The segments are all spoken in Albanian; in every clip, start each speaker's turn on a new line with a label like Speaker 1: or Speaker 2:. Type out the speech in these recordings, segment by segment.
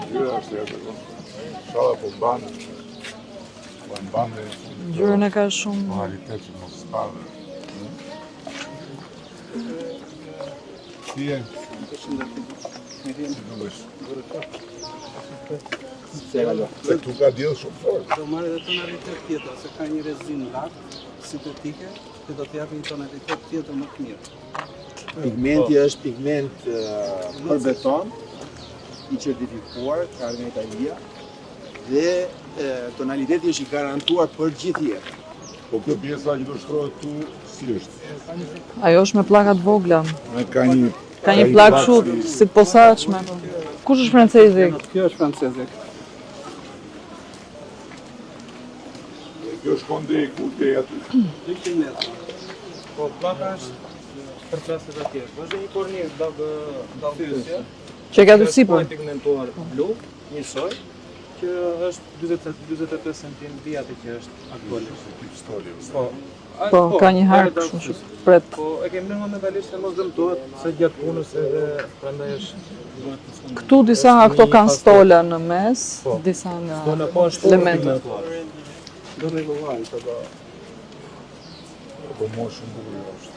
Speaker 1: Ngjyra është e atë. Shala po mbanë
Speaker 2: Ngjyrën e ka shumë.
Speaker 1: moralitet që mos spave. Si e? Si dukesh? Se këtu ka diell shumë fort.
Speaker 3: Do marrë edhe tonalitet tjetër, se ka një rezinë lartë, sintetike, që do t'japë një tonalitet tjetër më të mirë.
Speaker 4: Pigmenti është pigment për beton, i certifikuar nga Italia, dhe tonaliteti është i garantuar për gjithë jetën.
Speaker 1: Po kjo pjesa që do shtrohet tu, si është?
Speaker 2: Ajo është me pllakat vogla.
Speaker 1: Ka një
Speaker 2: plakë kështu si posaçme. Kush është francezi?
Speaker 3: Kjo është francezik.
Speaker 1: Kjo shkon deri ku deri aty?
Speaker 3: 200 metra. Po, plaka është për klasë të tjerë. Është një kornizë dallëfysje.
Speaker 2: Që ka dy sipër.
Speaker 3: Pigmentuar blu, njësoj, që është 43 cm vijati që është aktualisht.
Speaker 2: Po, ka një harë kështu që pret.
Speaker 3: Po, e kemi lënë metalisht se mos dëmtohet, se gjatë punës edhe prandaj është
Speaker 2: Këtu disa nga këto kanë stola në mes, disa nga elementet.
Speaker 3: do rregullohen këto.
Speaker 1: Po mos shumë bukur është.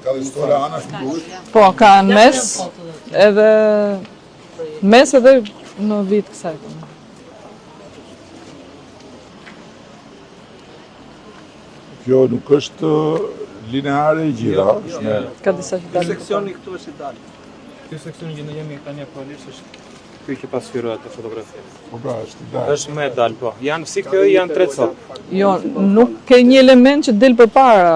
Speaker 1: Ka dhe stola anash më bukur.
Speaker 2: Po, ka në mes, edhe në vit kësaj.
Speaker 1: Kjo nuk është lineare e gjitha, është me...
Speaker 2: Ka disa që dalin.
Speaker 3: Seksioni këtu është i dalë. Ky seksioni që ne jemi tani aktualisht është ky që pasqyrohet te fotografia.
Speaker 1: Po pra, është i dalë.
Speaker 3: Është më e dalë, po. Janë si kjo janë 3 cop.
Speaker 2: Jo, nuk ke një element që del përpara,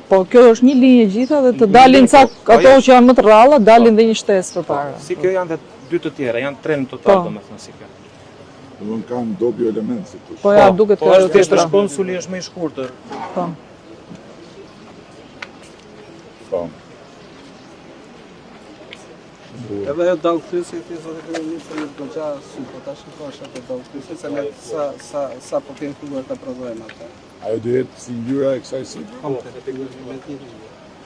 Speaker 2: po kjo është një linjë e gjitha dhe të dalin ca ato që janë më të rralla, dalin dhe një shtesë përpara.
Speaker 3: Si kjo janë dhe 2 të tjera, janë 3 në total, domethënë si kjo.
Speaker 1: Domthon kanë dobjo element si tu.
Speaker 2: Po ja, duket
Speaker 3: Po
Speaker 2: kjo
Speaker 3: është thjesht konsuli është më i shkurtër.
Speaker 2: Po.
Speaker 1: Po.
Speaker 3: Edhe ajo dallëfysje ti zotë që nisë në goxha sy, po tash shikosh atë dallëfysje se ne sa po kemi filluar ta prodhojmë atë.
Speaker 1: Ajo duhet si ngjyra e kësaj si.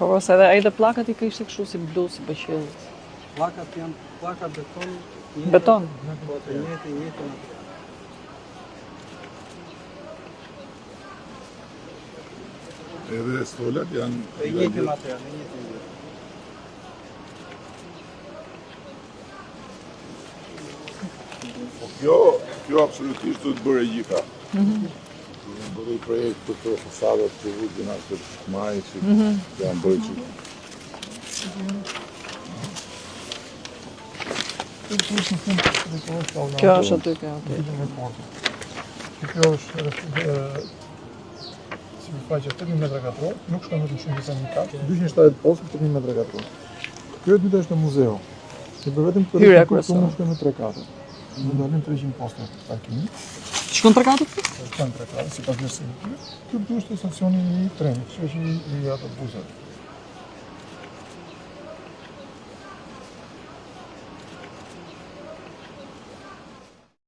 Speaker 2: Po ose edhe ai dhe pllakat i kishte kështu si blu, si pëlqeu.
Speaker 3: Pllakat janë pllaka beton.
Speaker 2: Beton.
Speaker 3: Po të njëjtë.
Speaker 1: Edhe stolat janë...
Speaker 3: E njëjtë material, e njëjtë.
Speaker 1: Kjo absolutisht do të bërë gjitha. Bërë i projekt për të fasadat të vujtën ashtë të maj që janë bërë që...
Speaker 2: Kjo është aty kjo.
Speaker 5: Kjo është sipërfaqe 8000 m2, nuk shkon vetëm shumë disa kat, 270 postë për 8000 m2. Kjo e dyta është në muzeu. Se për vetëm këtë këtu nuk shkon në 3 katë. Në dalin 300 poste parkimi.
Speaker 2: Shkon 3 katë?
Speaker 5: Shkon 3 katë, sipas vlerësimit. Kjo është stacioni i trenit, që është i autobusit.